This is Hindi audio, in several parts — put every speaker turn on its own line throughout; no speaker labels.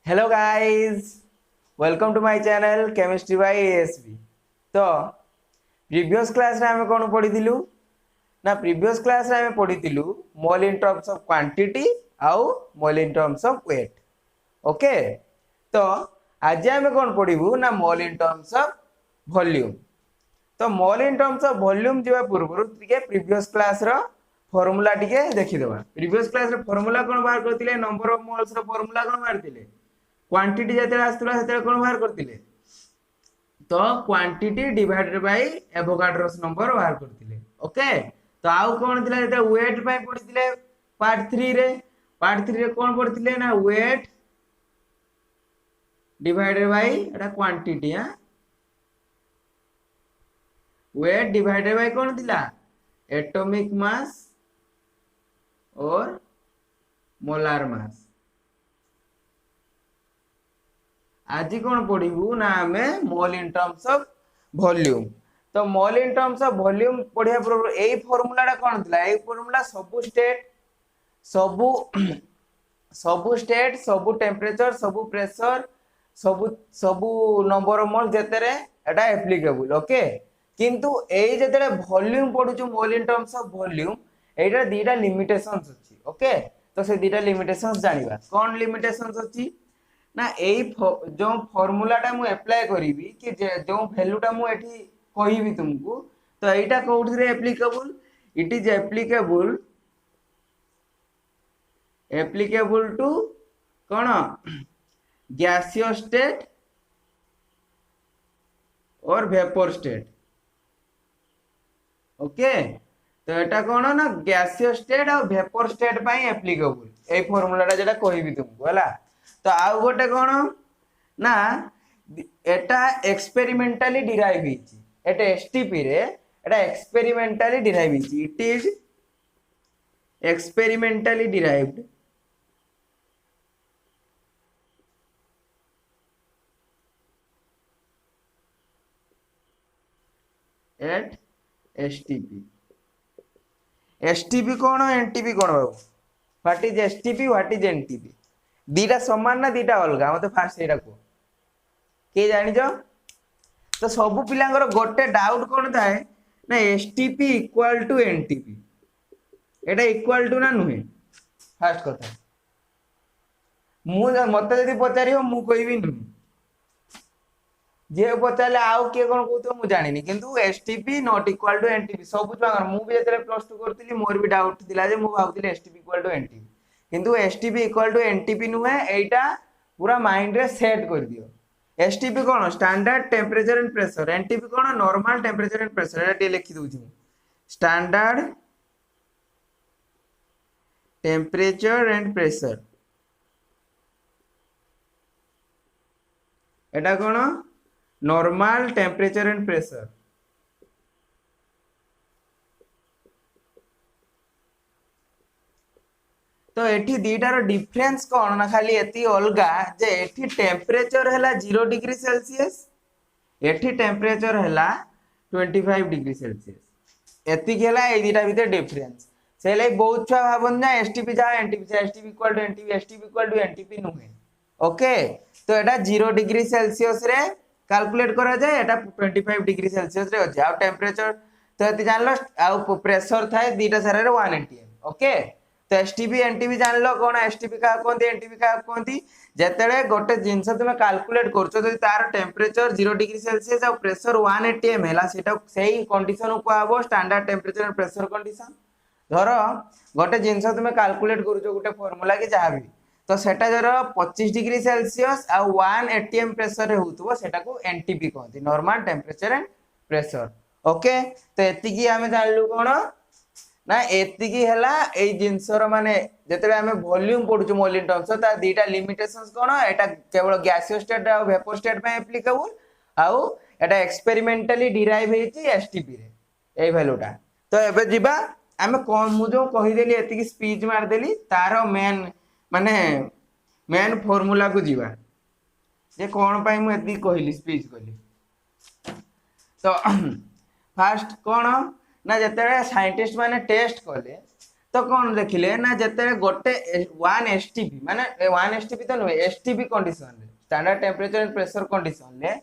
Hello guys, welcome to my channel chemistry by ASB. तो प्रीवियस क्लास रे हमें कोन पढिथिलु ना प्रीवियस क्लास रे हमें पढिथिलु mole in terms of quantity आउ mole in terms of weight. Okay, तो आज हमें कोन पढिबु ना mole in terms of volume. तो mole in terms of volume जीवा पूर्व टिके प्रीवियस क्लास रो फार्मूला टिके देखि देबा। प्रीवियस क्लास रे फार्मूला कोन बाहर करथिले, नंबर ऑफ मोल्स रो फार्मूला कोन बाहर थिले, क्वांटिटी जते आस्तला सेते कोन बाहर करथिले, तो quantity divided by Avogadro's number बाहर करथिले। ओके, तो आउ कोन थिला जते वेट बाय पढिथिले पार्ट 3 रे। पार्ट 3 रे कोन पढिथिले ना वेट डिवाइडेड बाय एटा क्वांटिटी। वेट डिवाइडेड बाय कोन थिला, एटॉमिक मास और मोलार मास। आज कौन पढ़ू ना आमे मोल इन टर्म्स ऑफ वॉल्यूम। तो mole in terms of volume पढ़िया पूर्व एई फार्मूलाटा कोन थिला, एई फार्मूला सबु स्टेट सबु सबु स्टेट सबु टेम्परेचर सबु प्रेशर सबु सबु number of mole जेतेरे Etah applicable. Okay, किंतु एई जेतेरे वॉल्यूम पढुछु mole in terms of volume, एटा दीटा लिमिटेशंस अछि। ओके, तो से दीटा लिमिटेशंस जानिबा। कोन लिमिटेशंस अछि ना एई जो फार्मूलाटा मु अप्लाई करिवि कि जो वैल्यूटा मु एठी कहिबि तुमको, तो एटा कोउठ रे applicable, it is applicable to कोन गैसियस स्टेट और वेपर स्टेट। ओके, तो एटा कोन ना गैसियस स्टेट और वेपर स्टेट पई एप्लीकेबल एई फार्मूलाटा जेटा कहिबि तुमको हला। तो आउ गोटे कोन ना एटा एक्सपेरिमेंटली डिराइव हिची, एटा एसटीपी रे एटा एक्सपेरिमेंटली डिराइव हिची। It is experimentally derived at STP. STP कोन एनटीपी कोन बाबू, what is STP what is NTP, दीटा समान ना दीटा अलगा, मते फास्ट एटा को के जानि जो। तो सब पिलांगर गोटे डाउट कोन थाए ना STP equal to NTP, Etah equal to ना नुहे। फास्ट कथा मु मते जदी पचारियो मु कहबी नु, जे पचारले आउ के कोन कहतो मु जानिनी, किंतु STP not equal to NTP. सब छुआंगर मु भी जेतले प्लस 2 करथिली मोर भी डाउट दिला जे मु भाबथिले एसटीपी इक्वल टू एनटीपी, किंतु एसटीपी इक्वल टू एनटीपी नुहे। एटा पूरा माइंड रे सेट कर दियो। STP cone standard temperature and pressure, NTP cone normal temperature and pressure. एटा टे लिखि दोछि मु, standard temperature and pressure. Etah cone normal temperature and pressure. तो एठी दीटार डिफरेंस कोन ना खाली एती अलगा जे एठी टेंपरेचर हैला 0 डिग्री सेल्सियस, एठी टेंपरेचर हैला 25 डिग्री सेल्सियस। एती गेला ए दीटा भीतर डिफरेंस। से ले बहुत छुआ भाबन ना एसटीपी जा एनटीपी जा, STP equal to NTP, STP equal to NTP नुहे। ओके, तो एटा 0 डिग्री सेल्सियस रे कैलकुलेट करा जाए, एटा 25 डिग्री सेल्सियस रे अछि। आ टेंपरेचर तो एती जानलो, आ प्रेशर थाए दीटा सारा रे 1 atm। ओके, तो एसटीपी एनटीपी जानलो कोन, एसटीपी का कोनती एनटीपी का कोनती। जेतेले गोटे जिंस तुमे कैलकुलेट करछो जदि तार टेंपरेचर 0 डिग्री सेल्सियस आ प्रेशर 1 atm हैला, सेटा सेही कंडीशन को आबो standard temperature and pressure condition. धरो गोटे जिंस तुमे कैलकुलेट करछो गोटे फार्मूला कि जहा भी, तो सेटा जरो 25 डिग्री सेल्सियस आ 1 atm प्रेशर रे होतबो, सेटा को एनटीपी कहती, normal temperature and pressure. Okay, तो एति की हमें जानलु कोन ना एति की हैला ए जिंसर माने जेतेबे हमें वॉल्यूम पढुछु मोल इन टर्म्स, ता दीटा लिमिटेशंस कोन, एटा केवल गैसियस स्टेट आ वेपर स्टेट पे एप्लीकेबल, आउ एटा एक्सपेरिमेंटली डिराइव हेची एसटीपी रे ए वैल्यूटा। तो एबे जिबा हमें कोन मु जो कहि देली एति की स्पीच मार देली, तारो मेन माने मेन फार्मूला को जीवा जे कोन पाई मु एति कहिली स्पीच कली। तो फास्ट कोन ना जेते साइंटिस्ट माने टेस्ट कले तो कौन देखिले ना जिते गोटे 1 एसटीपी माने 1 एसटीपी तो नुहे एसटीपी कंडीशन रे standard temperature and pressure condition रे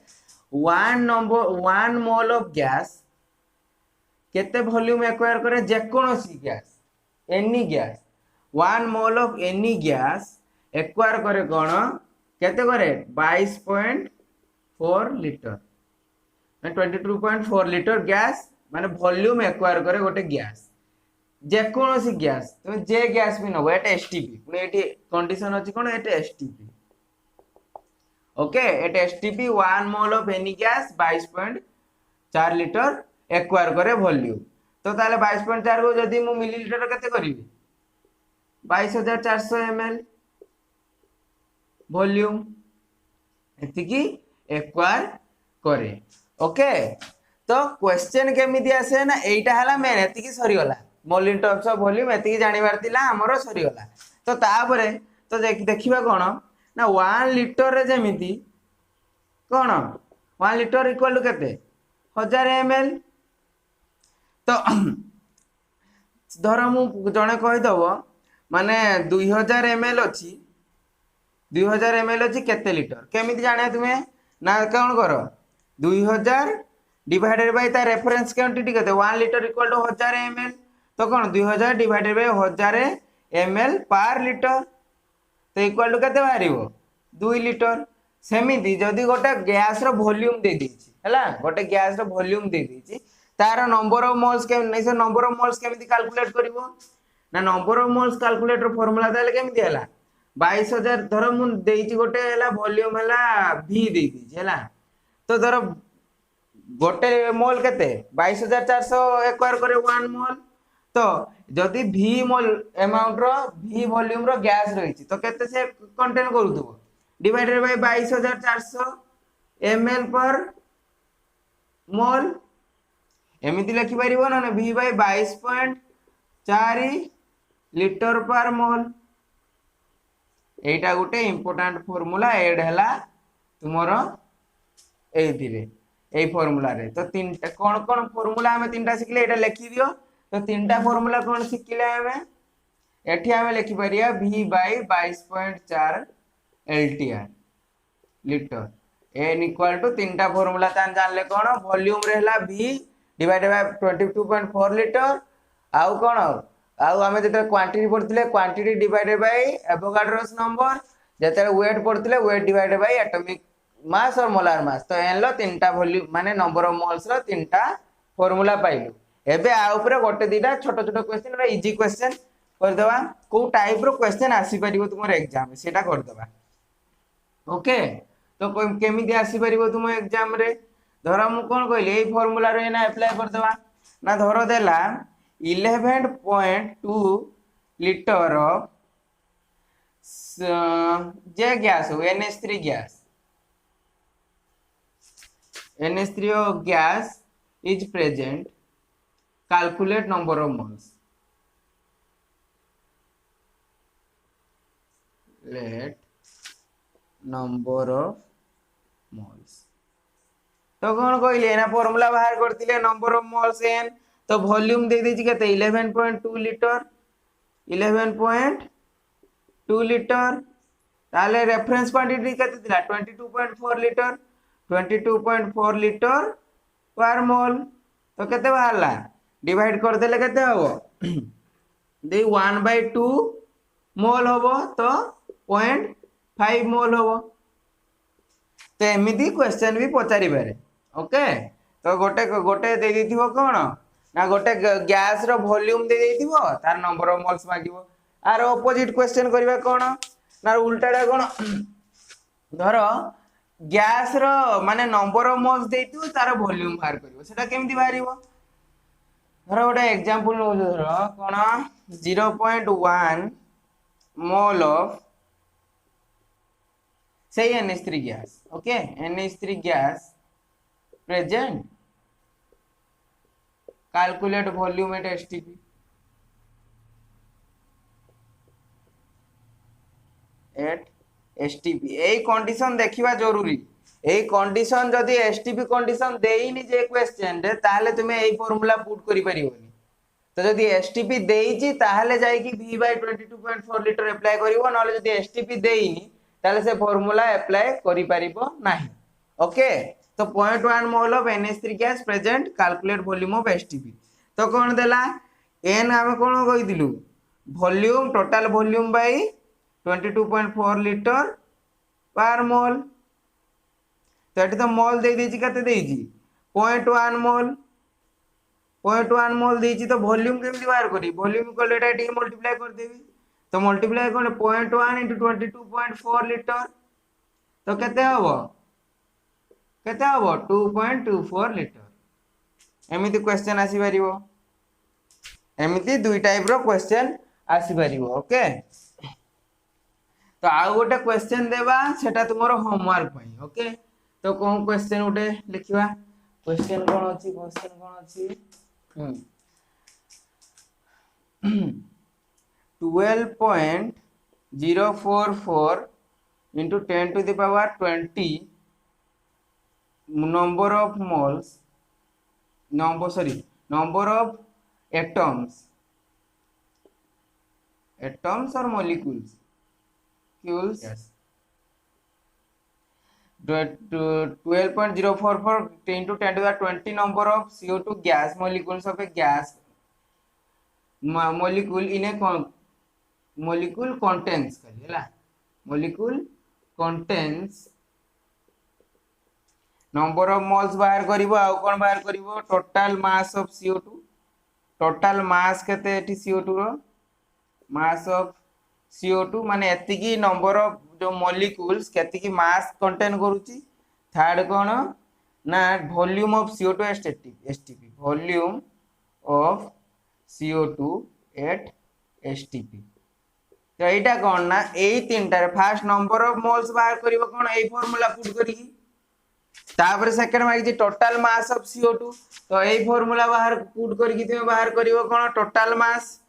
1 मोल ऑफ गैस केते वॉल्यूम एक्वायर करे जेकोसी gas any gas 1 mole of any gas acquire करे कौन केते करे 22.4 लीटर 22.4 लीटर गैस माने वॉल्यूम एक्वायर करे गोटे गैस जेकोसी गैस तुम जे गैस भी नबो एटा एसटीपी पुनी एटी कंडीशन अछि कोन एटा STP okay Etah STP 1 mole of any gas 22.4 litre acquire करे वॉल्यूम तो ताले 22.4 को जदी मु मिलीलीटर कते करिवि 22400 ml वॉल्यूम एतिकी एक्वायर करे ओके तो क्वेश्चन केमिति आसे ना एटा हला मेन एतिकी सरी गला मोल इन टर्म्स ऑफ वॉल्यूम एतिकी जानिबार तिला हमरो सरी गला तो तापरे तो देखिबा कोन ना 1 लीटर रे जेमिति कोन 1 लीटर इक्वल टू केते 1000 ml तो धर मु जने कहि दबो माने 2000 ml अछि 2000 ml अछि केते लीटर केमिति जाने तुमे ना कोन करो 2000 डिवाइडेड बाय ता रेफरेंस क्वांटिटी केते 1 लीटर इक्वल टू 1000 ml तो कौन 2000 डिवाइडेड बाय 1000 ml पर लीटर तो इक्वल टू केते बाहरिबो 2 लीटर सेमिति जदी गोटे गैस रो वॉल्यूम दे देछि हला गोटे गैस रो वॉल्यूम दे देछि तार नंबर ऑफ मोल्स के नै से नंबर ऑफ मोल्स केमिति कैलकुलेट करिवो ना number of moles calculator formula देले केमिति हला 22000 धर मु देछि गोटे हला वॉल्यूम हला v दे देछि हला तो धर गोटे मोल केते 22400 एक्वायर करे 1 मोल तो जदि v मोल अमाउंट रो v वॉल्यूम रो गैस रहिछि तो केते से कंटेन करूथबो डिवाइडेड बाय 22400 ml पर मोल एमिति लिखि परिबो ना v by 22.4 litre per mole Etah Gute important formula add हला तुमरो एथिरे ए फार्मूला रे तो तीनटा कोन फार्मूला हमें तीनटा सिखले एटा लिखि दियो तो तीनटा फार्मूला कोन सिखले हमें एठी हमें लिखि परिया v by 22.4 LTR litre n equal to तीनटा फार्मूला तान जानले कोन वॉल्यूम रे हला v डिवाइडेड बाय 22.4 लीटर आउ कोन आउ हमें जते क्वांटिटी पड़थिले quantity divided by Avogadro's number जते वेट पड़थिले weight divided by atomic mass और मोलार मास तो एन लो तीनटा वॉल्यूम माने नंबर ऑफ मोल्स रो तीनटा फार्मूला पाइलु एबे आ ऊपर गोटे दीटा छोट छोट क्वेश्चन रे इजी क्वेश्चन कर देबा को टाइप रो क्वेश्चन आसी परिबो तुमर एग्जाम में सेटा कर देबा ओके तो केमिति आसी परिबो तुम एग्जाम रे धर मु कोन कहली ए फार्मूला रे ना अप्लाई कर देबा ना धर देला 11.2 लीटर ऑफ जे गैस हो NH3 gas NH3 gas is present calculate number of moles let number of moles तो कौन कहले ना फार्मूला बाहर करथिले नंबर ऑफ मोल्स n तो वॉल्यूम दे देछि केते 11.2 लीटर 11.2 लीटर ताले रेफरेंस क्वांटिटी केते दिला 22.4 लीटर 22.4 लीटर पर मोल तो केते बाहरला डिवाइड कर देले केते हबो दे 1/2 मोल हबो तो 0.5 मोल हबो तो एमिति क्वेश्चन भी पचारि पारे ओके तो गोटे गोटे दे देथिबो कोन ना गोटे गैस रो वॉल्यूम दे देथिबो तार नंबर ऑफ मोल्स मागिबो आर ऑपोजिट क्वेश्चन करबा कोन ना उल्टाडा कोन धरो गैस रो माने नंबर ऑफ मोल्स देथिबो तार वॉल्यूम बाहर करबो सेटा केमिति बाहरिबो धरो गोटे एग्जांपल नो धरो कोन 0.1 mole of say NH3 gas okay NH3 gas present calculate volume at STP at STP a condition देखिबा जरूरी ए कंडीशन जदी STP कंडीशन देइनी जे क्वेश्चन रे ताले तुमे ए फार्मूला पुट करि परिबोनी तो जदि एसटीपी देइची ताहले जाई कि v बाय 22.4 लीटर अप्लाई करिवो नले जदि एसटीपी देइनी ताहले से फार्मूला अप्लाई करि परिबो नाही ओके तो 0.1 mole of NH3 gas present calculate volume of STP तो कोन देला n हम कोन कहिदिलु volume total volume by 22.4 litre per mole तो एटी तो मोल दे दीची कते देइची 0.1 मोल 0.1 मोल देइची तो वॉल्यूम केमति बाहर करी वॉल्यूम इक्वल एटा टी मल्टीप्लाई कर देबी तो मल्टीप्लाई करले 0.1 into 22.4 लीटर तो केते हबो 2.24 लीटर एमिति क्वेश्चन आसी परिबो एमिति दुई टाइप रो क्वेश्चन आसी परिबो ओके तो आ गोटे क्वेश्चन देबा सेटा तुमरो होमवर्क पई ओके तो कोन क्वेश्चन उठे लिखिबा क्वेश्चन कोन अछि 12.044 into 10 to the power 20 number of moles number of atoms or molecules yes 12.044 into 10 to the 20 number of CO2 gas molecules of a gas molecule in a molecule contains molecule contains number of moles बाहर करिवो आ कोन बाहर करिवो total mass of CO2 total mass केते एठी CO2 row mass of CO2 माने एतिकी नंबर ऑफ जो मॉलिक्यूल्स केतिकी मास कंटेन करूची थर्ड कोन ना volume of CO2 STP volume of CO2 at STP तो एटा कोन ना एई तीनटा फर्स्ट नंबर ऑफ मोल्स बाहर करिवो कोन एई फार्मूला पुट करी तापर सेकंड मागी टोटल मास ऑफ CO2 तो एई फार्मूला बाहर पुट करी तुम बाहर करिवो कोन टोटल मास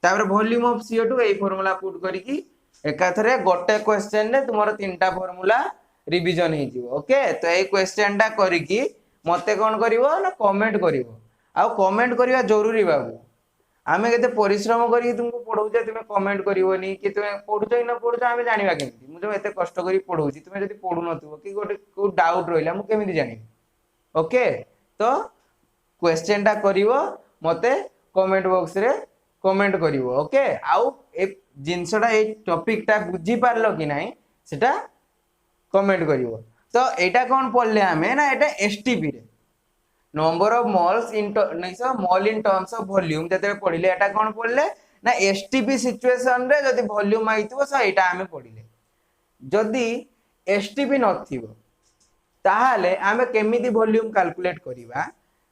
तापर volume of CO2 AE formula put करी एकाथरे गोटे क्वेश्चन ने तुमरो तीनटा फार्मूला रिवीजन हे जिवो ओके तो एई क्वेश्चन टा करिकी मते कोन करिवो ना कमेंट करिवो आ कमेंट करिवा जरूरी बाबू आमे केते परिश्रम करी तुमको पढौजे तुमे कमेंट करिवोनी कि तुमे पढुजो न पढुजो आमे जानिबा केमति मु जो एते कष्ट करी पढौजी तुमे जदी पढु नथुबो कि गोटे को डाउट रहिला मु केमिति जानि ओके तो क्वेश्चन टा करिवो मते कमेंट बॉक्स रे कमेंट करिवो ओके आउ ए जिंसटा ए टॉपिक टा बुझी पारलो कि नाही सेटा कमेंट करिवो तो एटा कोन पढले आमे ना एटा एसटीपी रे नंबर ऑफ मोल्स इन नैसो mole in terms of volume जते पढिले एटा कोन पढले ना एसटीपी सिचुएशन रे जदी वॉल्यूम आइतबो सो एटा आमे पढिले जदी एसटीपी नथिबो ताहाले आमे केमिति वॉल्यूम कैलकुलेट करिबा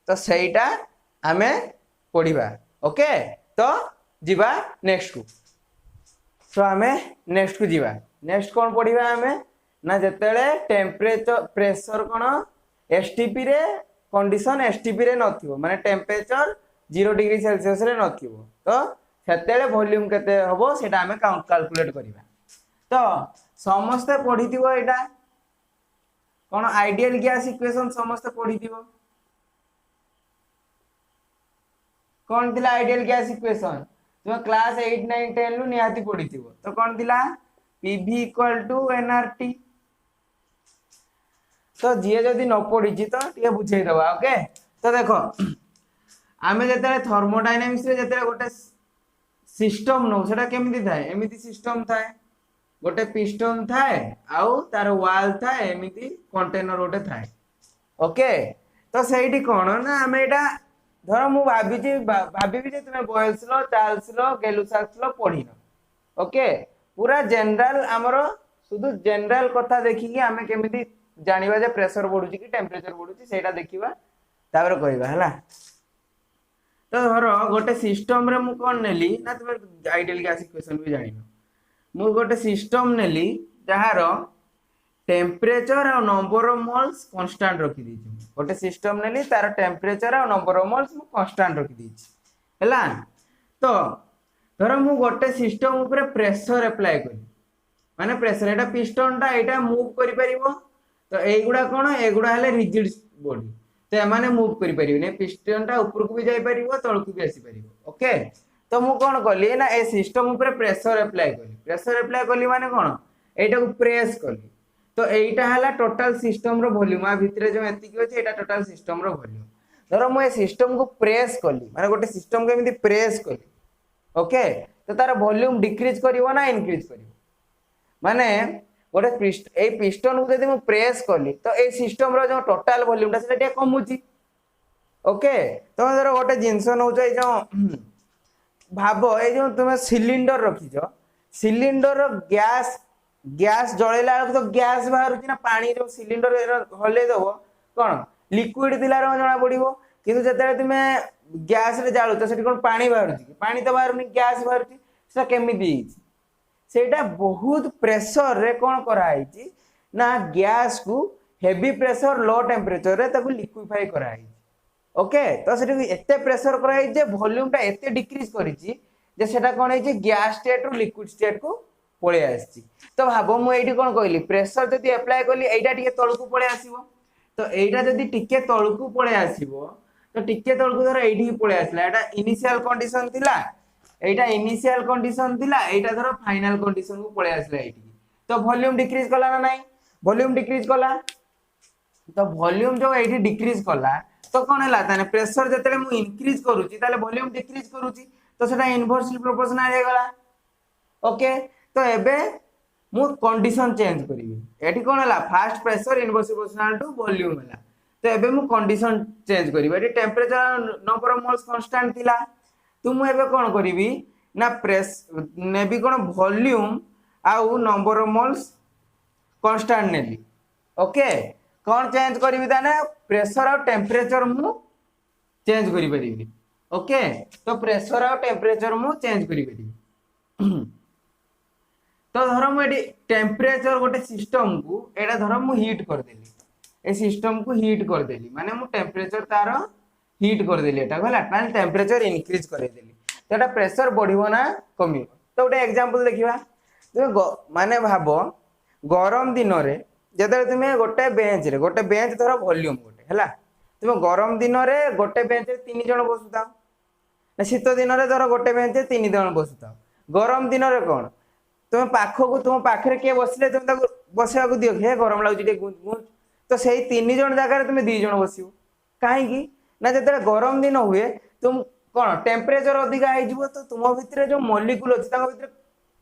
तो सेटा आमे पढिबा ओके तो जीवा नेक्स्ट को तो आमे नेक्स्ट को जीवा नेक्स्ट कोन पढिबा आमे ना जतेले टेम्परेचर प्रेशर कोन एसटीपी रे कंडीशन एसटीपी रे नथिबो माने टेम्परेचर 0 डिग्री सेल्सियस रे नथिबो तो सेतेले वॉल्यूम केते हबो सेटा हमें कैलकुलेट करिबा तो समस्त पढिथिबो एटा कोन आइडियल गैस इक्वेशन समस्त पढिथिबो कोन दिला आइडियल गैस इक्वेशन तुम क्लास 8 9 10 लु निहाती पढिथिबो तो कोन दिला PV = nRT तो जी जदि न पढ़ी तो टे बुझे दबा ओके तो देखो आमे जते थर्मोडायनामिक्स रे जते गोटे सिस्टम नो सेटा केमिति थाए एमिति सिस्टम थाए गोटे पिस्टन थाए आउ तार वाल थाए एमिति कंटेनर गोटे थाए ओके तो सेठी कोन ना आमे एटा धर मु भाबी जे तुमे बॉयल्स लो चार्ल्स लो गेलुसाक्स लो पढिनो ओके पूरा जनरल हमरो सुदु जनरल कथा देखि कि आमे केमिति जानिबा जे प्रेशर बढ़ुची कि टेम्परेचर बढ़ुची सेटा देखिबा तापर कहबा हला तो धरो गोटे सिस्टम रे मु कोन नेली ना तुम आइडियल गैस इक्वेशन भी जानिनो मु गोटे सिस्टम नेली जहार टेम्परेचर और नंबर ऑफ मोल्स कांस्टेंट रखी दीची गोटे सिस्टम नेली तार टेम्परेचर और नंबर ऑफ मोल्स मु कांस्टेंट रखी दीची हला तो धरो मु गोटे सिस्टम ऊपर प्रेशर अप्लाई करी माने प्रेशर एटा पिस्टन टा एटा मूव करि परिबो तो एगुडा कोन एगुडा हले रिजिड बॉडी तो एमाने मूव करि परिबे पिस्टन टा ऊपर को भी जाई परिबो तळ को भी आसी परिबो ओके। तो मु कोन कली ना ए सिस्टम ऊपर प्रेशर अप्लाई कली माने कोन एटा को प्रेस कली तो एटा हला टोटल सिस्टम रो वॉल्यूम आ भितरे जो एति कि होचे एटा टोटल सिस्टम रो वॉल्यूम। धरो मु ए सिस्टम को प्रेस कली माने गोटे सिस्टम को एमिति प्रेस कली ओके तो तार वॉल्यूम डिक्रीज करिवो ना इंक्रीज करिवो माने गोटे ए पिस्टन को यदि मु प्रेस कली तो ए सिस्टम रो जो टोटल वॉल्यूम ता सेटा कमुची ओके। तो धरो गोटे जिंस नउछ ए जो भाबो ए जो तुम सिलिंडर रखिछ सिलिंडर रो गैस जळेला तो गैस बाहर ना पानी जो सिलिंडर हले दबो कोन लिक्विड दिलार जना पड़िबो किंतु जते तुम गैस रे जाळु तो सेठी कोन पानी बाहर छी पानी तो बाहर नहीं गैस बाहर छी सेटा केमिति सेटा बहुत प्रेशर रे कोन करा आइची ना गैस को हेवी प्रेशर लो टेम्परेचर रे ताको लिक्विफाई करा आइची ओके। तो सेठी एते प्रेशर करा आइची जे वॉल्यूम टा एते डिक्रीज करिची जे सेटा कोन आइची गैस स्टेट रो लिक्विड स्टेट को पळे आसी। तो भाबो मु एठी कोन कहली प्रेशर जदी अप्लाई करली एटा टिके तळकू पळे आसीबो तो एटा जदी टिके तळकू पळे आसीबो तो टिके तळकू धर एठी पळे आसला एटा इनिशियल कंडीशन थिला एटा इनिशियल कंडीशन थिला एटा धर फाइनल कंडीशन को पळे आसला एठी तो वॉल्यूम डिक्रीज कला ना नाही वॉल्यूम डिक्रीज कला तो वॉल्यूम जो एठी डिक्रीज कला तो कोन हला ताने प्रेशर जतले मु इंक्रीज करूची ताले वॉल्यूम डिक्रीज करूची तो सेटा इनवर्सली प्रोपोर्शनल हे गला ओके। तो एबे मु कंडीशन चेंज करिवि एठी कोन हला first pressure inversely proportional to volume हला तो एबे मु कंडीशन चेंज करिवि एठी temperature number of moles constant थिला तो मु एबे कोन करिवि ना प्रेस नेबी कोन वॉल्यूम आउ नंबर ऑफ मोल्स कांस्टेंट नेबी ओके। कोन चेंज करिवि ताने प्रेशर और टेम्परेचर मु चेंज करि परिवि ओके। तो प्रेशर और टेम्परेचर मु चेंज करि परिवि तो धर मुझे टेम्परेचर गोटे सिस्टम को एटा धर मु हीट कर देली ए सिस्टम को हीट कर देली माने मु टेम्परेचर तार हीट कर देली एटा होला माने टेम्परेचर इंक्रीज कर देली तो एटा प्रेशर बढ़िबो ना कमिबो। तो गोटे एग्जांपल देखिबा तो माने भाबो गरम दिन रे जदे तुमे गोटे बेंच धर वॉल्यूम गोटे हला तुम गरम दिन रे गोटे बेंच रे 3 जण बसुता ना शीत दिन रे धर गोटे बेंच रे 3 जण बसुता गरम दिन रे कोन तुम पाख को तुम पाखे किए बसले तुम बसवा को दियो हे गरम लगुच गुंज तो से 3 जण जगह तुम 2 जण बस कहीं ना जो गरम दिन हुए तुम कौन टेम्परेचर अधिका हो तो तुम भितर जो मॉलिक्यूल अच्छे भितर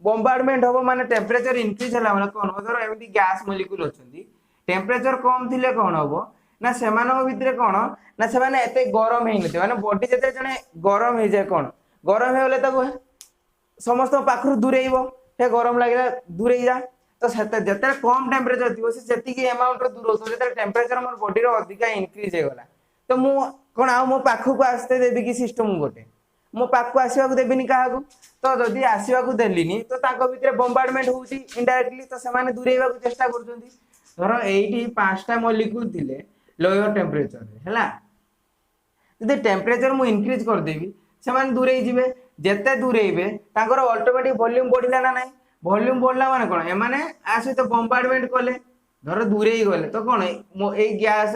बम्बार्डमेंट हम माने टेम्परेचर इंक्रीज है माने कौन धर एमती गैस मॉलिक्यूल अच्छी टेम्परेचर कम थिले कौन हम ना से भितर कौन ना से एते गरम हो माने बॉडी जते जने गरम हो जाए कौन गरम हो गले समस्त पाखरु दूरेइबो हे गरम लगे दूर जा तो जिते कम टेम्परेचर थी से एमाउंट दूर हो जो टेम्परेचर मोर बॉडी अधिका इंक्रीज हो गला तो मु कौन आ मो पाखक आसते देवी कि सिस्टम गोटे मो पाखक आसवाक देविनी क्या तो जदि आसवाक देलिनी तो भितर बम्बार्डमेंट होउची इनडायरेक्टली तो से दूरेवा चेष्टा कर धर ये 5टा मॉलिक्यूल थिले लोअर टेम्परेचर है जदि टेम्परेचर मु इंक्रीज करदेवी से दूरे जी जिते दूरेबे अल्टोमेटिक वॉल्यूम बढ़ला ना नहीं वॉल्यूम बढ़ला माने कौन एमाने आ सहित बम्बार्डमेंट कले धर दूरे गले तो कौन ये गैस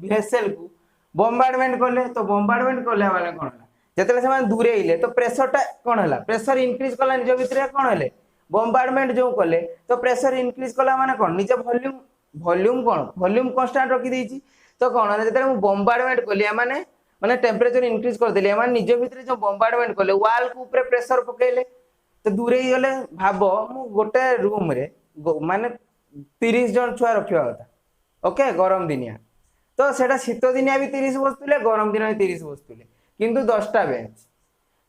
भेसेल को बम्बार्डमेंट कले तो बम्बार्डमेंट कले माने कौन जिते से दूरे तो प्रेशर टा कौन है प्रेशर इंक्रीज कला निज भितर कौन है बम्बार्डमेंट जो कले तो प्रेशर इंक्रीज कला माने कौन निज वॉल्यूम वॉल्यूम कौन वॉल्यूम कांस्टेंट रखी देछि तो कौन जिते बम्बार्डमेंट कली माने माने टेम्परेचर इंक्रीज कर देले माने निज भितर जो बम्बार्डमेंट कले वाल को ऊपर प्रेशर पकेले तो दूरे गले भाबो मु गोटे रूम रे माने 30 जन छुआ रखिया कथा ओके गरम दिनिया तो सेटा शीत दिनिया भी 30 बसतुले गरम दिनिया भी 30 बसतुले किंतु 10टा बेंच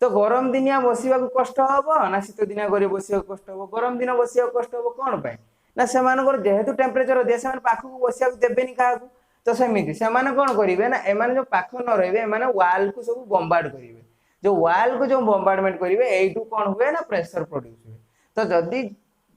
तो गरम दिनिया बसिबा को कष्ट हबो ना शीत दिनिया करे बसिबा को कष्ट हबो गरम दिन बसिबा को कष्ट हबो कोन पाए ना से मानकर जेहेतु टेम्परेचर दे से पाखु बसिबा को देबेनी काहाकू तो सेमिति से कौन करेंगे ना एमाने जो पाख न रहे वाल को सब बम्बार्ड करेंगे जो वाल को जो बम्बार्डमेंट करेंगे यू कौन हुए ना प्रेशर प्रोड्यूस हुए तो जदि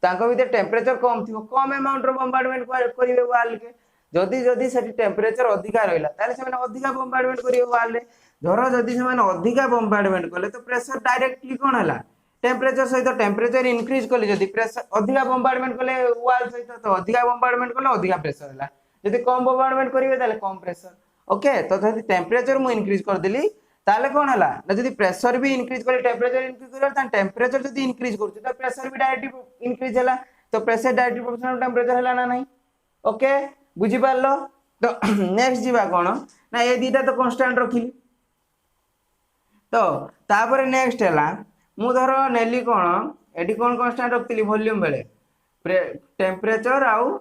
भीतर टेम्परेचर कम थी कम अमाउंट बम्बार्डमेंट करेंगे वाल के जदि जदि से टेम्परेचर अधिका रहा से अधिका बम्बार्डमेंट करेंगे वाल धर जदि से अधिका बम्बार्डमेंट कले तो प्रेशर डायरेक्टली कौन है टेम्परेचर सहित टेम्परेचर इंक्रीज कले जदि प्रेशर अधिका बम्बार्डमेंट कले वाल सहित तो अधिका बम्बार्डमेंट कले अधिका प्रेशर है जदि कम बम्बार्डमेंट करेंगे कम प्रेशर ओके तो जब टेम्परेचर मु इंक्रीज कर देली ताले कौन है ना जब प्रेशर भी इंक्रीज करे टेम्परेचर इंक्रीज करे टेम्परेचर जब इंक्रीज कर तो प्रेशर भी डायरेक्टली इंक्रीज है तो प्रेशर डायरेक्टली प्रोपोर्शनल टेम्परेचर है ना नहीं ओके बुझी पारलो तो नेक्स्ट जीवा कौन ना ये दीटा तो कांस्टेंट रखिली तो तापर नेक्स्ट है मु धर नेली कौन एटी कौन कांस्टेंट रखती वॉल्यूम बेले टेम्परेचर आउ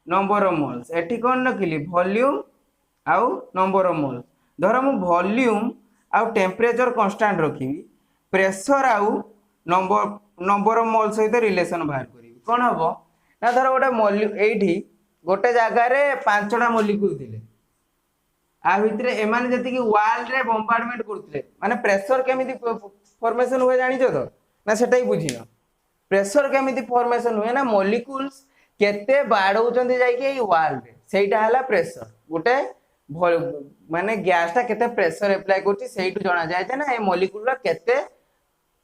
नंबर ऑफ मोल्स एटी कौन रखिली वॉल्यूम आउ नंबर ऑफ मोल्स धर मु वॉल्यूम आउ टेम्परेचर कांस्टेंट रखी प्रेशर आउ नंबर ऑफ मोल्स सहित रिलेशन बाहर करी कौन हम ना धर गोटे गोटे जगार 5टा मोलिक्यूल थे आ भितर एमाने जति वाल रे बम्बार्डमेंट करते माने प्रेशर केमिति फॉर्मेशन हुए जानिछ तो ना सेटाई बुझिनो प्रेशर केमिति फॉर्मेशन हुए ना मोलिक्यूल्स केते बाडौचंती जाई के वाल रे सेटा हला प्रेशर गोटे माने गैस टा केते प्रेशर अप्लाई करछि सेइटु जणा जाय जे ना ए मोलिक्यूल रा केते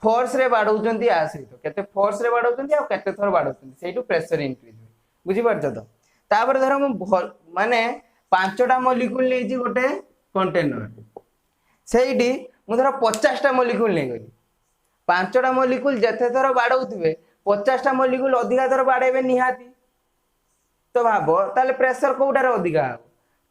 फोर्स रे बाडौचंती आ सहित केते फोर्स रे बाडौचंती आ केते थर बाडौचंती सेइटु प्रेशर इंक्रीज हुए बुझि परछ तो तापर धर माने 5टा मोलिक्यूल ले गोटे कंटेनर से धर 50टा मोलिक्यूल नहीं गली 5टा मोलिक्यूल जिते थर बाड़े 50टा मोलिक्यूल अधिका थर बाड़े निहाती तो भाव ताले प्रेशर कौटार अधिका हम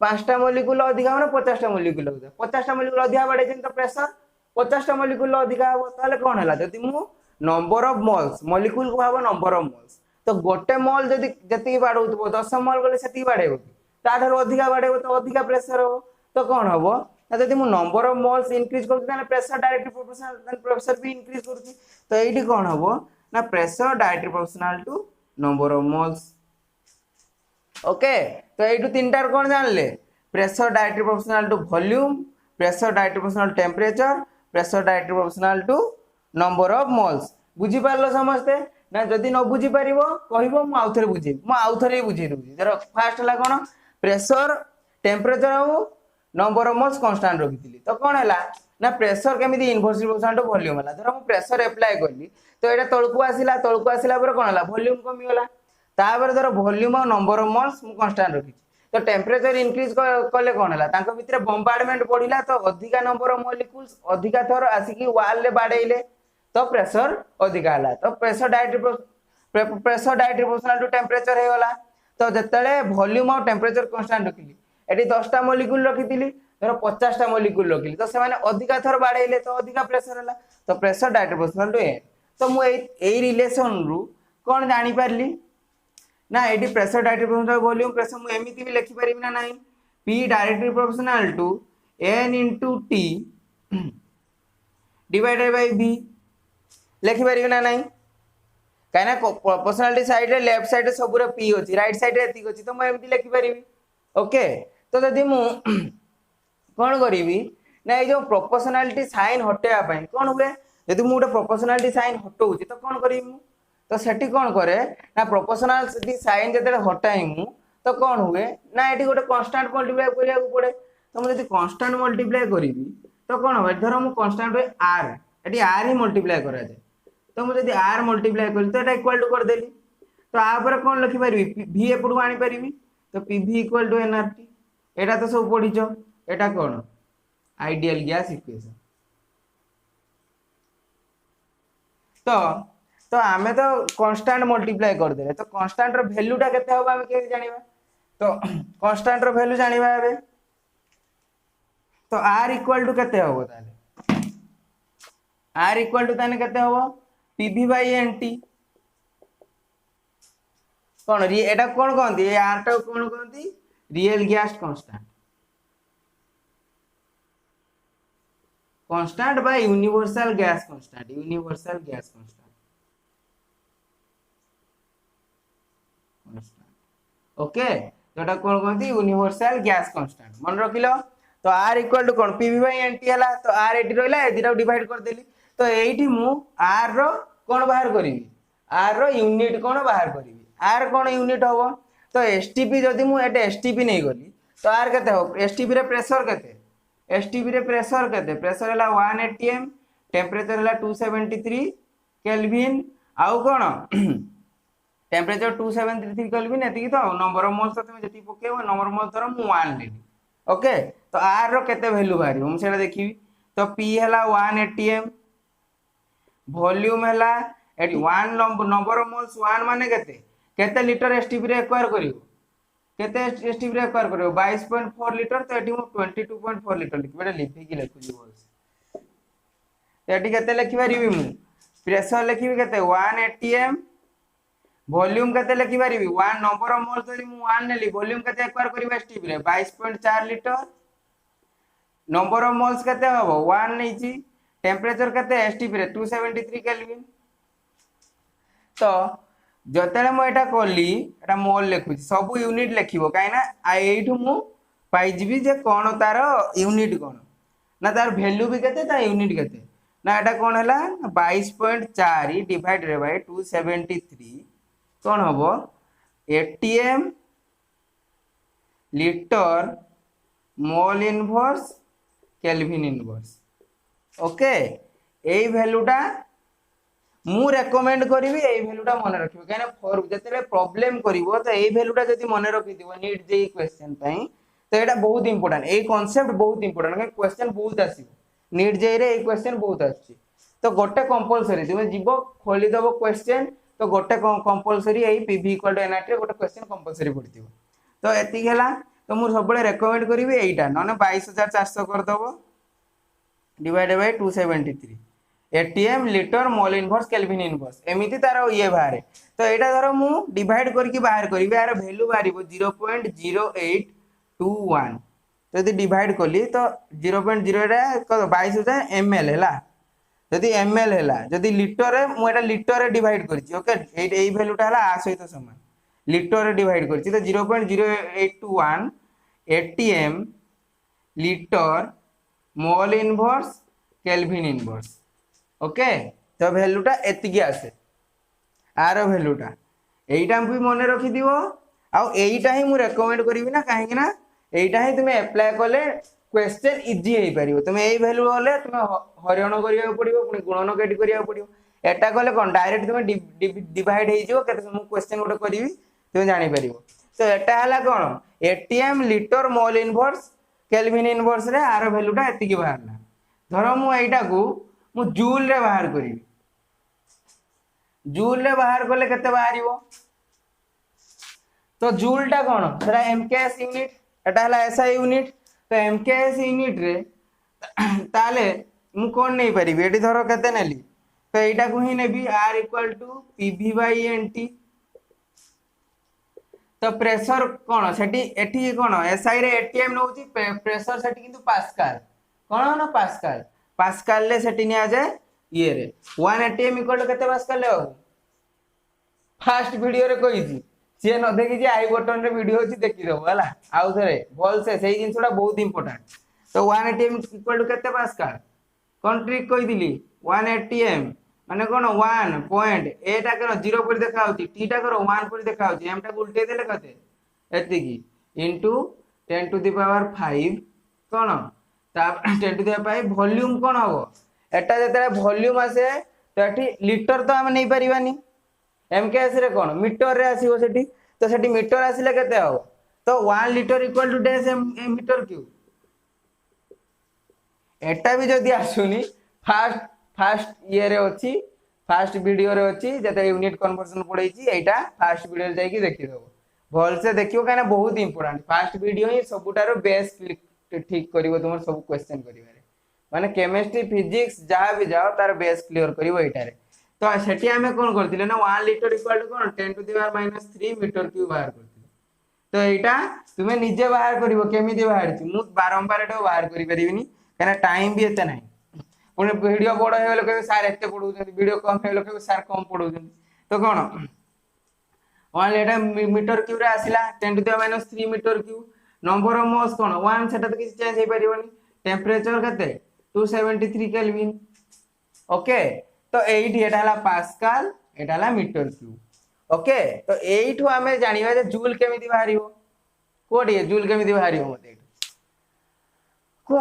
5टा मोलिक्यूल अधिका हो 50टा मोलिक्यूल अधिका 50टा मोलिक्यूल अधिका बाड़े तो प्रेशर 50टा मोलिक्यूल अधिका हम ताले कौन है जदि मु नंबर ऑफ मोल्स मोलिक्यूल को भाव नंबर ऑफ मोल्स तो गोटे मोल जदि जति बाड़ो 10 मोल गले से बाड़ेबो ताठर अधिका बाड़ेबो तो अधिका प्रेशर हो तो कौन हम ना जदि मु नंबर ऑफ मोल्स इंक्रीज करूँ ताले pressure directly proportional then pressure भी इंक्रीज करूँ तो एठी कौन हम ना pressure directly proportional to number of moles okay तो एठू तीनटार कौन जानले pressure directly proportional to volume pressure directly proportional temperature pressure directly proportional to number of moles बुझी पारलो समस्ते ना जदि न बुझी पारिबो कहबो मु आउथरे बुझी मु आउथरे बुझी दूची जरा फास्ट हला कोन प्रेशर टेम्परेचर आउ नंबर ऑफ मोल्स कांस्टेंट रखिथिली तो कोन हला ना प्रेशर केमिति इनवर्सली प्रोपोर्शनल टू वॉल्यूम हला धर मु प्रेशर अप्लाई करली तो एटा तळकु आसिला पर कोन हला वॉल्यूम कमी होला तापर धर वॉल्यूम और नंबर ऑफ मोल्स मु कांस्टेंट रखिछि तो टेम्परेचर इंक्रीज कले कोन हला तांको भितरे बम्बार्डमेंट बढ़िला तो अधिका नंबर ऑफ मॉलिक्यूल्स अधिका थर आसिकी वाल रे बाडेइले तो प्रेशर अधिका हला तो pressure directly proportional to temperature हे गला तो जतले वॉल्यूम और टेम्परेचर कांस्टेंट रखिली एटी 10टा मॉलिक्यूल रखिथिली धर 50टा मॉलिक्यूल रखिली तो से माने अधिका थर बाडेइले तो अधिका प्रेशर हला तो pressure directly proportional to a तो मु एई रिलेशन रु कोन जानि पारली ना एटी pressure directly proportional volume pressure मु एमिति भी लिखि परिबि ना नाही P directly proportional to N into T divided by V लिखि परिबि ना नाही काइना प्रोपोर्शनलिटी साइड रे लेफ्ट साइड रे सब रे P अछि राइट साइड रे एति अछि तो मु एमिति लिखि परिबि ओके तो जदि मु कोन करिवि ना ए जो प्रोपोर्शनलिटी साइन हटेया पई कोन हुए जदि मु गोटे प्रोपोर्शनलिटी साइन हटौछि तो कोन करिवि मु तो सेठी कोन करे ना प्रोपोर्शनलिटी साइन जते हटाई मु तो कोन हुए ना एठी गोटे कांस्टेंट मल्टीप्लाई करिया को पड़े तो मु जदि कांस्टेंट मल्टीप्लाई करिवि तो कोन हो धर मु कांस्टेंट बाय r एठी r ही मल्टीप्लाई करा जाय तो मु जदि r मल्टीप्लाई करी तो एटा इक्वल टू कर देली तो आ पर कोन लिखि परिबि v एपडू आनी परिबि तो pv इक्वल टू nRT एटा तो सब पढिचो एटा कोन आइडियल गैस इक्वेशन तो आमे तो कांस्टेंट मल्टीप्लाई कर देले तो कांस्टेंट रो वैल्यू टा केते होबा हम के जानिबा तो कांस्टेंट रो वैल्यू जानिबा एबे तो r इक्वल टू केते होबो ताले r इक्वल टू ताने केते होबो pv by nt कोन री एटा कोन कहंती ए r टा कोन कहंती real gas constant by universal gas constant okay जोटा कोन कहंती यूनिवर्सल गैस कांस्टेंट मन रखिलो तो r इक्वल टू कोन pv by nt हला तो r एटी रहला ए दिटा डिवाइड कर देली तो एठी मु r रो कोन बाहर करिवि r रो यूनिट कोन बाहर करिवि r कोन यूनिट होबो तो stp जदि मु एटे stp नै गली तो r केते हो stp रे प्रेशर केते प्रेशर हला 1 atm टेम्परेचर हला 273 केल्विन आउ कोन टेम्परेचर 273 केल्विन एति तो नंबर ऑफ मोल्स तुम जति पकेबो नंबर ऑफ मोल्स धर मु 1 लेली ओके तो आर रो केते वैल्यू बाहर हम सेटा देखिबी तो पी हला 1 एटीएम वॉल्यूम हला एटी 1 नंबर ऑफ मोल्स 1 माने केते केते लीटर एसटीपी रे एक्वायर करिवो केते एसटीपी रे एक्वायर करिवो 22.4 लीटर तो एटी मु 22.4 लीटर लिखबे लिखि कि लिखुजी बोल एटी केते लिखि परिबी मु प्रेशर लिखिबी केते 1 एटीएम वॉल्यूम केते लिखि परिबी 1 नंबर ऑफ मोल्स तो मु 1 नेली वॉल्यूम केते एक्वायर करिवो एसटीपी रे 22.4 लीटर नंबर ऑफ मोल्स केते हबो 1 नैची टेम्परेचर केते एसटीपी रे 273 केल्विन तो जतेले मु एटा कोली एटा मोल लिखुची सब यूनिट लिखिबो काई ना एठु मु पाई जिबी जे कोन तार यूनिट कोन ना तार वैल्यू भी केते ता यूनिट केते ना एटा कोन हला 22.4 डिवाइड रे बाय 273 कोन हबो ATM litre mole inverse kelvin inverse okay एई वैल्यूटा मु रेकमेंड करिवि एई वैल्यूटा मन रखिबो काने फॉर जतेले प्रॉब्लम करिवो तो एई वैल्यूटा जदी मन रखिदिबो नीट जेई क्वेश्चन पई तो एटा बहुत इंपोर्टेंट एई कांसेप्ट बहुत इंपोर्टेंट के क्वेश्चन बहुत आसीबो नीट जेई रे एई क्वेश्चन बहुत आछि तो गोटे कंपलसरी तुमे जीवो खोली दबो क्वेश्चन तो गोटे कंपलसरी एई पीवी इक्वल टू एनआरटी रे गोटे क्वेश्चन कंपलसरी पड़तिबो तो एति गेला तो मु सबले रेकमेंड करिवि एईटा नने 22400 कर दबो divided by 273 ATM litre mole inverse kelvin inverse एमिति तार ये बाहर तो एटा धरो मु डिवाइड करके बाहर करिवि यार वैल्यू बाहरिबो 0.0821 तो यदि डिवाइड कली तो 0.0 रे 22000 ml हैला यदि ml हैला यदि लीटर रे मु एटा लीटर रे डिवाइड करछि ओके एई वैल्यूटा हैला आ सहित समान लीटर रे डिवाइड करछि तो 0.0821 ATM litre mole inverse kelvin inverse okay तो वैल्यूटा एतिकी आसे आर वैल्यूटा एईटा भी मन रखि दिवो आ एईटा ही मु रेकमेंड करिवि ना काहे कि ना एईटा ही तुमे अप्लाई करले क्वेश्चन इजी हेई परिबो तुमे एई वैल्यू होले तुमे हरियण करिया पड़िबो पुनी गुणन केटी करिया पड़िबो एटा कहले कोन डायरेक्ट तुमे डिवाइड हेई जिवो केते मु क्वेश्चन गोटे करिवि तुमे जानि परिबो तो एटा हला कोन ATM litre mole inverse kelvin inverse रे आर वैल्यूटा एतिकी बाहरला धरो मु एईटा को मु जूल रे बाहर करिवि जूल रे बाहर करले केते बाहरिवो तो जूल टा कोन सेटा एमकेएस यूनिट एटा हला एसआई यूनिट तो एमकेएस यूनिट रे ताले मु कोन नै परिबि एटी धरो केते नेली तो एटा को ही नेबी r equal to pv by nt तो प्रेशर कोन सेठी एठी कोन एसआई रे एटीएम नउची प्रेशर सेठी किंतु पास्कल कोन ना पास्कल पास्कल ले सेठी निया जाय ये रे 1 एटीएम इक्वल टू केते पास्कल ले फर्स्ट वीडियो रे कहिजी से न देखि जे आई बटन रे वीडियो अछि देखि दबो हला आउ थरे बोल से सेही जिंसडा बहुत इंपोर्टेंट तो 1 एटीएम इक्वल टू केते पास्कल कोन ट्रिक कहि दिली 1 एटीएम माने कोन 1 पॉइंट ए टा करो 0 पर देखा होती टी टा करो 1 पर देखा होती एम टा उल्टे देले कते एति की इनटू 10 टू द पावर 5 कोन ता 10 टू द पावर 5 वॉल्यूम कोन हो एटा जते वॉल्यूम आसे तो एठी लीटर तो हम नै परिबानी एमकेएस रे कोन मीटर रे आसीबो सेठी तो सेठी मीटर आसिले केते हो तो 1 litre equal to dash M metre cube एटा भी जदी आसुनी फास्ट ये रे अछि फास्ट वीडियो रे अछि जते यूनिट कन्वर्जन पढैछि एटा फास्ट वीडियो रे जाई कि देखि देबो भल से देखियो काना बहुत इंपोर्टेंट फास्ट वीडियो ही सबुटारो बेस ठीक करिवो तुमर सब क्वेश्चन करिवारे माने केमिस्ट्री फिजिक्स जहां भी जाओ तार बेस क्लियर करिवो एटा रे तो सेठी हमें कोन करथिले ना 1 लीटर इक्वल टू कोन 10 to the power -3 metre cube बाहर करथिले तो एटा तुमे निजे बाहर करिवो केमिति बाहर छि मु बारंबार एटा बाहर करि परिबिनी काना टाइम भी एते नै पुणे वीडियो बड़ हे लोग सार एते पढौ वीडियो कम हे लोग सार कम पढौ तो कोन 1 लीटर मीटर क्यूब रे आसिला 10 to the power -3 metre cube number of moles कोन 1 सेटा तो किछ चेंज हे परिबोनी टेंपरेचर कते 273 केल्विन ओके तो 8 एटा हला पास्कल एटा हला मीटर क्यूब ओके तो एइठो हमें जानिबा जे जूल केमिति बाहरिबो कोडी जूल केमिति बाहरिबो मते एठो को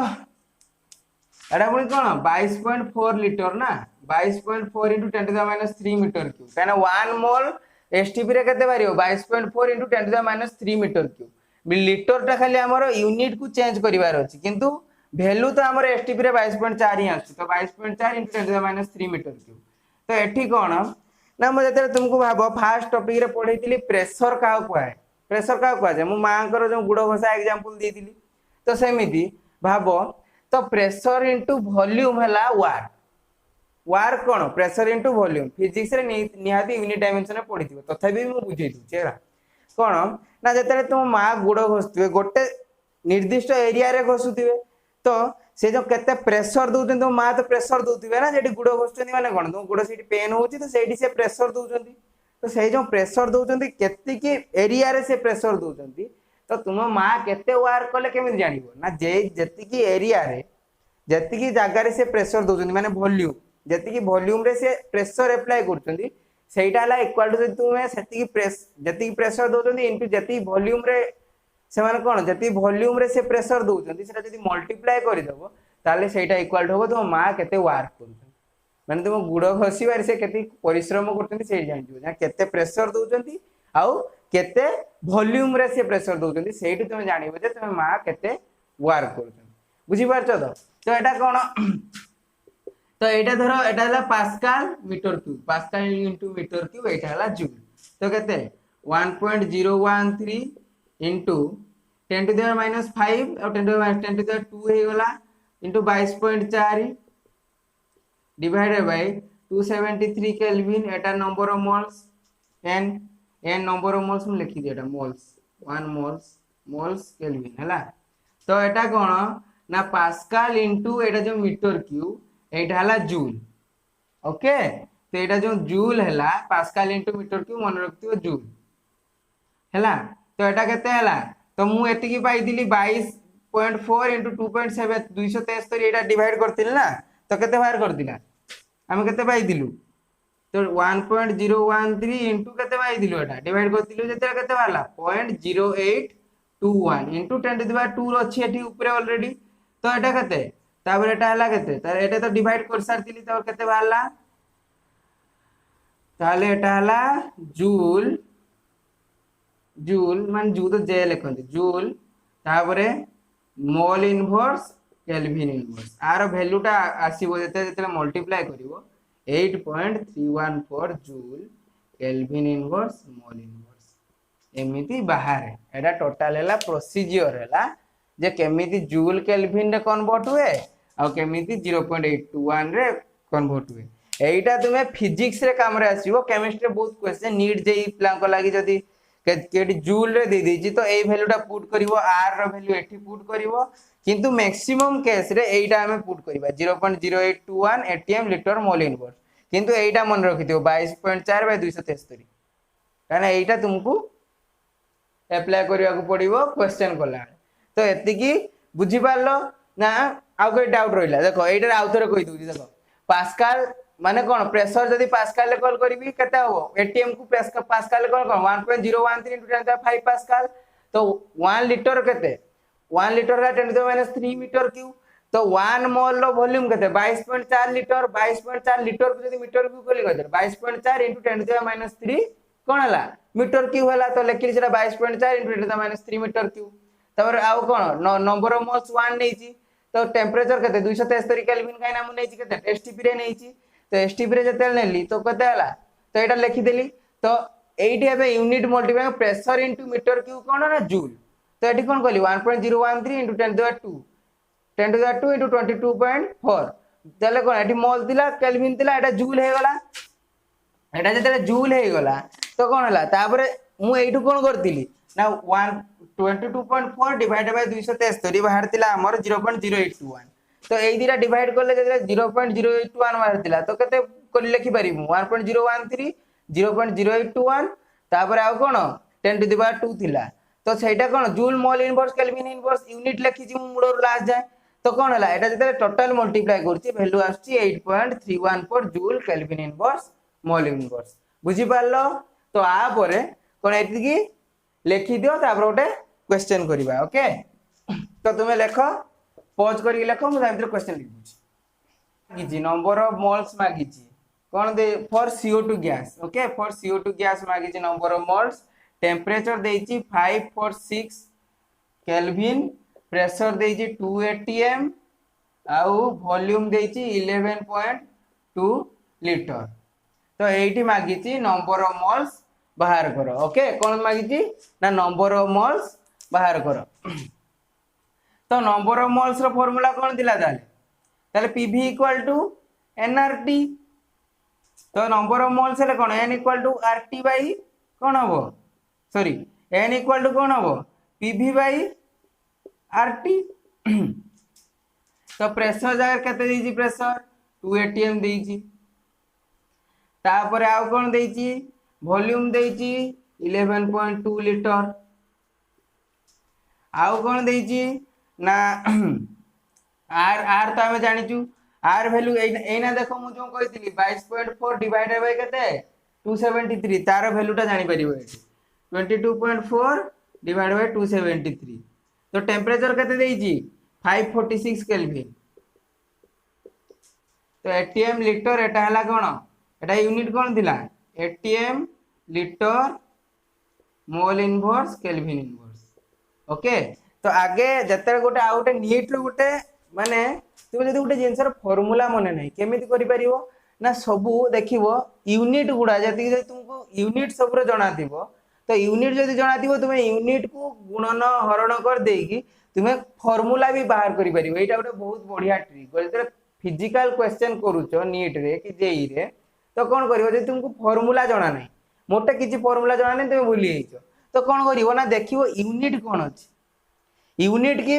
एटा पुनी कोन 22.4 लीटर ना 22.4 * 10 टू द -3 मीटर क्यूब काना 1 मोल एसटीपी रे केते बाहरिबो 22.4 * 10 टू द -3 मीटर क्यूब लिटरटा खाली आमर यूनिट को चेंज करिवार अछि किंतु वैल्यू तो आमर एसटीपी रे 22.4 ही आछि तो 22.4 * 10⁻³ मीटर क्यूब तो एठी कोन ना म जते तुमको भाबो फास्ट टॉपिक रे पढैतिली प्रेशर का कुआए प्रेशर का कुआए मु मांकर जो गुड़ घोषा एग्जांपल देइतिली तो सेमिति भाबो तो प्रेशर इनटू वॉल्यूम हला वार वार कोन प्रेशर इनटू वॉल्यूम फिजिक्स रे निहाती यूनिट डायमेंशन रे पढिथिबो तथापि मु बुझै दउ छेरा कोन ना जते तुम मा गुड़ घोषुवे गोटे निर्दिष्ट एरिया रे घोषुथिबे तो से जो केते प्रेशर दउछन तो मा तो प्रेशर दउथिबे ना जेडी गुड़ घोषुछन माने कोन तो गुड़ सेठी पेन होउची तो सेठी से प्रेशर दउछन तो से जो प्रेशर दउछन केते की एरिया रे से प्रेशर दउछन तो तुम मा केते वार कले केमिति जानिबो ना जे जति की एरिया रे जति की जगह रे से प्रेशर दउछन माने वॉल्यूम जति की वॉल्यूम रे से प्रेशर अप्लाई करछन सेटा हला इक्वल टू तुमे सेति की जति की प्रेशर दउछन इनटू जति वॉल्यूम रे से माने कोन जति वॉल्यूम रे से प्रेशर दउछन सेटा जति मल्टीप्लाई करि देबो ताले सेटा इक्वल होबो तुम मा केते वार करछन माने तुम गुड़ घसीबार से केते परिश्रम करछन से जानि जो ना केते प्रेशर दउछन आउ केते वॉल्यूम रे से प्रेशर दउछन सेठी तुम जानिबो जे तुम मा केते वार करछन बुझी पारछो तो एटा कोन तो एटा धरो एटा हला pascal metre cube pascal into metre cube एटा हला जूल तो केते 1.013 इनटू 10⁻⁵ और 10⁻⁻2 हे गला into 22.4 divided by 273 kelvin Etah number of moles n number of moles में लिखि दे एटा मोल्स 1 मोल्स केल्विन हला तो एटा कोन ना पास्कल इनटू एटा जो मीटर क्यूब एटा हला जूल ओके तो एटा जो जूल हला पास्कल इनटू मीटर क्यूब मन रखतियो जूल हला तो एटा केते हला तो मु एति की पाई दिली 22.4 * 2.7 273 एटा डिवाइड करथिल ना तो केते बाहर कर दिला हम केते पाई दिलु तो 1.013 इनटू केते पाई दिलु एटा डिवाइड करथिलु जेते केते वाला 0.0821 इनटू 10⁻2 अछि एठी ऊपर ऑलरेडी तो एटा केते तापर एटा हला केते तार एटा तो डिवाइड कर सारतिली तो केते वाला ताले एटा हला जूल जूल मान जू तो जे लिखंती जूल तापरे mole inverse kelvin inverse R वैल्यूटा आसीबो जेते जेते मल्टीप्लाई करिवो 8.314 joule kelvin inverse mole inverse एमिति बाहर एटा टोटल हैला प्रोसीजर हैला जे केमिति जूल केल्विन रे कन्वर्ट हुए आ केमिति 0.821 रे कन्वर्ट हुए एटा तुमे फिजिक्स रे काम रे आसीबो केमिस्ट्री रे बहुत क्वेश्चन नीट जेई प्लान को लागि जदी केडी जूल रे दे देजी तो ए वैल्यूटा पुट करिवो आर रो वैल्यू एठी पुट करिवो किंतु मैक्सिमम केस रे एटा हमें पुट करिबा 0.0821 एटीएम लीटर मोल इनवर्स किंतु एटा मन रखिथियो 22.4 / 273 काना एटा तुमको अप्लाई करिया को पड़िबो क्वेश्चन कोला तो एति की बुझी पारलो ना आ कोई डाउट रहिला देखो एटा आउथरे कहि दूजी देखो पास्कल माने कोन प्रेशर जदी पास्कल ले कॉल करबी केते हो एटीएम को पास्कल ले कॉल कर 1.013 * 10⁵ पास्कल तो 1 लीटर केते 1 लीटर का 10⁻³ मीटर क्यूब तो 1 मोल रो वॉल्यूम केते 22.4 लीटर 22.4 लीटर को जदी मीटर क्यूब कोली गदर 22.4 * 10⁻³ कोन हला मीटर क्यूब हला तो लेखिली सेटा 22.4 * 10⁻³ मीटर क्यूब तबर आउ कोन नंबर ऑफ मोल्स 1 नेची तो टेंपरेचर केते 273 केल्विन काई नाम नेची केते एसटीपी रे नेची तो एसटीपी रे जते नेली तो केते हला तो एटा लिखि देली तो एठी एबे unit multiply pressure into metre cube कोन ना जूल तो एठी कोन कहली 1.013 * 10⁻2 * 22.4 तले कोन एठी मोल दिला केल्विन दिला एटा जूल हे गला एटा जते जूल हे गला तो कोन हला तापरे मु एठु कोन करतिली ना 22.4 डिवाइडेड बाय 273 बाहर तिला हमर 0.081 तो एई दिरा डिवाइड करले जते 0.081 बाहर तिला तो केते कोन लिखि परिमु 1.013 0.081 तापर आ कोन 10⁻2 थिला तो सेटा कोन joule mole inverse kelvin inverse unit लिखि जी मुडोर लास्ट जाय तो कोन हला एटा जते टोटल मल्टीप्लाई करछि वैल्यू आछि 8.314 joule kelvin inverse mole inverse बुझी पारलो तो आ परे कोन एति की लिखि दियो तापर ओटे क्वेश्चन करिबा ओके तो तुमे लेखो पॉज करी लेखो मु भीतर क्वेश्चन लिखुछि जी नंबर ऑफ मोल्स मागिछि कोन दे for CO2 gas okay for CO2 gas मागिछि नंबर ऑफ मोल्स टेंपरेचर देछि 546 केल्विन प्रेशर देछि 2 atm आउ वॉल्यूम देछि 11.2 लीटर। तो एठी मागिछि नंबर ऑफ मोल्स बाहर करो। ओके कौन मागिछि ना नंबर ऑफ मोल्स बाहर करो। तो नंबर ऑफ मोल्स रो फार्मूला कौन दिला ताले पीवी इक्वल टू एनआरटी। तो नंबर ऑफ मोल्स हेले कौन N equal to RT by कौन हबो सॉरी एन इक्वल टू कौन हबो पीवी बाई आरटी। तो प्रेशर जगह केते देछि प्रेशर 2 atm देछि तापर आउ कौन देछि वॉल्यूम देछि 11.2 लीटर आउ कौन देछि ना आर आर तो हमें जानिचु आर वैल्यू एना देखो मु जो कहितली 22.4 डिवाइडेड बाय केते 273 तार वैल्यूटा जानि परिबो एठी 22.4 डिवाइडेड बाय 273। तो टेम्परेचर केते देछि 546 केल्विन। तो एटीएम लीटर एटा हला कोन एटा यूनिट कोन दिला ATM litre mole inverse kelvin inverse. Okay तो आगे जते गोटे आ गोटे नीट रो गोटे माने तुम जदि गोटे जिनसर फार्मूला मने नै केमिति करि परिबो ना सबु देखिबो यूनिट गुडा जति जे तुमको यूनिट सब रो जणा दिबो। तो यूनिट जदि जणा दिबो तुमे यूनिट को गुणन हरण कर देकी तुमे फार्मूला भी बाहर करि परिबो। एटा गोटे बहुत बढ़िया ट्रिक जते फिजिकल क्वेश्चन करूचो नीट रे कि जेई रे तो कोन करिवो जे तुमको फार्मूला जणा नै मोटे किछि फार्मूला जणा नै तुमे भूली जाइछो तो कोन करिवो ना देखिवो यूनिट कोन अछि यूनिट की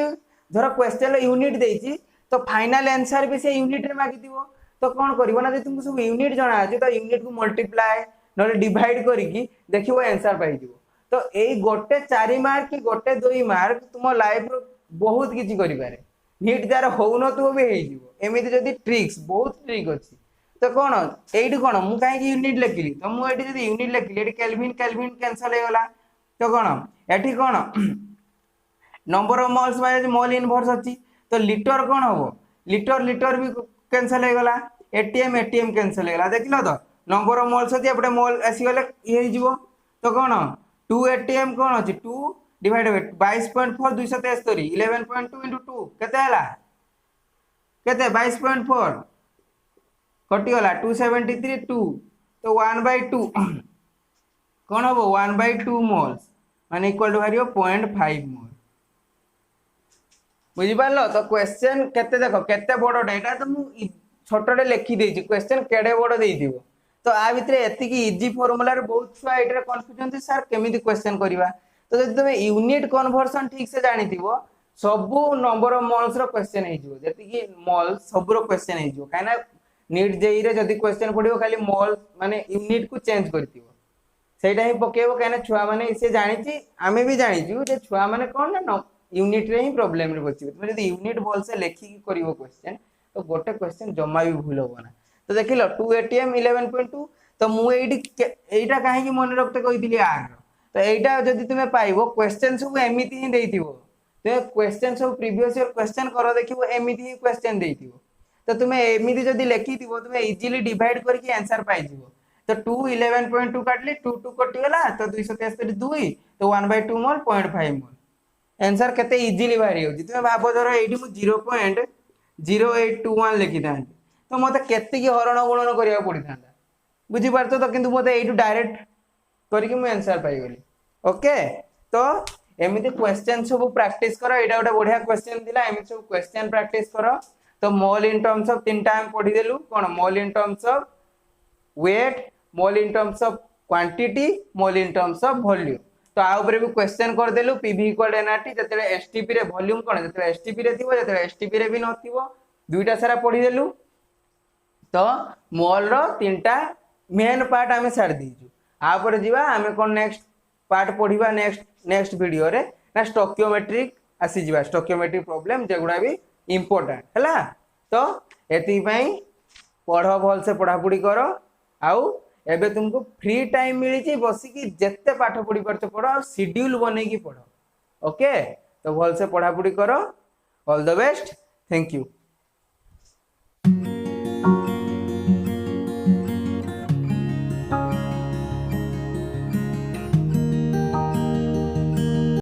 धर क्वेश्चन यूनिट देछि तो फाइनल आंसर भी से यूनिट रे मागी दिबो। तो कोन करिवो ना जे तुमको सब यूनिट जणा अछि तो यूनिट को मल्टीप्लाई नले डिवाइड करिकि देखिवो आंसर पाइ दिबो। तो एई गोटे 4 मार्क कि गोटे 2 मार्क तुम लाइफ रो बहुत किछि करि पारे नीट जार होउनो तो भी हेइ दिबो। एमिति जदि ट्रिक्स बहुत ट्रिक अछि तो कोन एइठी कोन मु काहे कि यूनिट लेखिली तो मु एठी जदि यूनिट लेखिली एठी केल्विन केल्विन कैंसिल हे गला। तो कोन एठी कोन number of moles by mole inverse अछि तो लीटर कोन हबो लीटर लीटर भी कैंसिल हे गला एटीएम एटीएम कैंसिल हे गला देखिलो तो नंबर ऑफ मोल्स अछि एपटे मोल आसी गले ई हे जिवो। तो कोन 2 atm कोन अछि 2 डिवाइडेड बाय 22.4 273 11.2 into 2 केते हला केते 22.4 कटि गला 273 2 तो 1/2 कोन हबो 1/2 मोल्स माने इक्वल टू भारियो 0.5 मोल। बुझी पारलो। तो क्वेश्चन केते देखो केते बडो एटा तो मु छोटडे लिखि देछि क्वेश्चन केडे बडो देइ दिबो। तो आ भितरे एति की इजी फार्मूला रे बहुत छुआ एटा कंफ्यूजन थि सर केमिति क्वेश्चन करिवा। तो जदि तुमे यूनिट कन्वर्जन ठीक से जानि दिबो सबु नंबर ऑफ मोल्स रो क्वेश्चन हे जिवो जति की मोल सब रो क्वेश्चन हे जिवो काना नीट जेई रे जदि क्वेश्चन पडियो खाली मोल माने यूनिट को चेंज करतिबो सेटा ही पकेबो काना छुआ माने से जानिछि आमे भी जानिछु जे छुआ माने कोन ना यूनिट रे ही प्रॉब्लम रे बचिबो। तुमे जदि यूनिट बोल से लेखि की करिवो क्वेश्चन तो गोटे क्वेश्चन जम्मा भी भूल होबो ना। तो देखिलो 2 atm 11.2 तो मु एइटा काहे की मन रखते कहितली आर तो एइटा जदि तुमे पाइबो क्वेश्चन सब एमिति ही देइथिबो तो क्वेश्चन सब प्रीवियस ईयर क्वेश्चन करो देखिबो एमिति ही क्वेश्चन देइथिबो। तो तुमे एमिति जदि लेखिथिबो तुमे इजीली डिवाइड करके आंसर पाइ जिवो। तो 2 11.2 काटली 2 2 कटि गला तो 273 2 तो 1/2 मोल 0.5 मोल आंसर केते इजीली बाहरी होजी। तुमे भाबो धरो एठी मु 0.0821 लिखि दांती तो मते केते की हरण गुणन करिया पड़ी थांदा बुझी पारतो। तो किंतु मते एठु डायरेक्ट करके मु आंसर पाइ गेली। ओके तो एमिति क्वेश्चन सब प्रैक्टिस करो एटा गोटे बढ़िया क्वेश्चन दिला एमिति सब क्वेश्चन प्रैक्टिस करो। तो मोल इन टर्म्स ऑफ तीनटा हम पढी देलु कोन mole in terms of weight mole in terms of quantity mole in terms of volume. तो आ ऊपर भी क्वेश्चन कर देलु पीवी इक्वल एनआरटी जते एसटीपी रे वॉल्यूम कोन जते एसटीपी रे थिबो जते एसटीपी रे भी नथिबो दुईटा सारा पढी देलु। तो मोल रो तीनटा मेन पार्ट हमें छाड़ दीजु आ ऊपर जीवा हमें कोन नेक्स्ट पार्ट पढिबा नेक्स्ट वीडियो रे ना स्टोकियोमेट्रिक आसी जीवा स्टोकियोमेट्रिक प्रॉब्लम जेगुडा भी इंपोर्टेंट हैला। तो एति पई पढ़ो भल से पढ़ापढ़ी करो आउ एबे तुमको फ्री टाइम मिली छी बसी की जत्ते पाठ पढ़ी परछ पढ़ो और शेड्यूल बनै की पढ़ो। ओके तो भल से पढ़ापढ़ी करो। All the best thank you.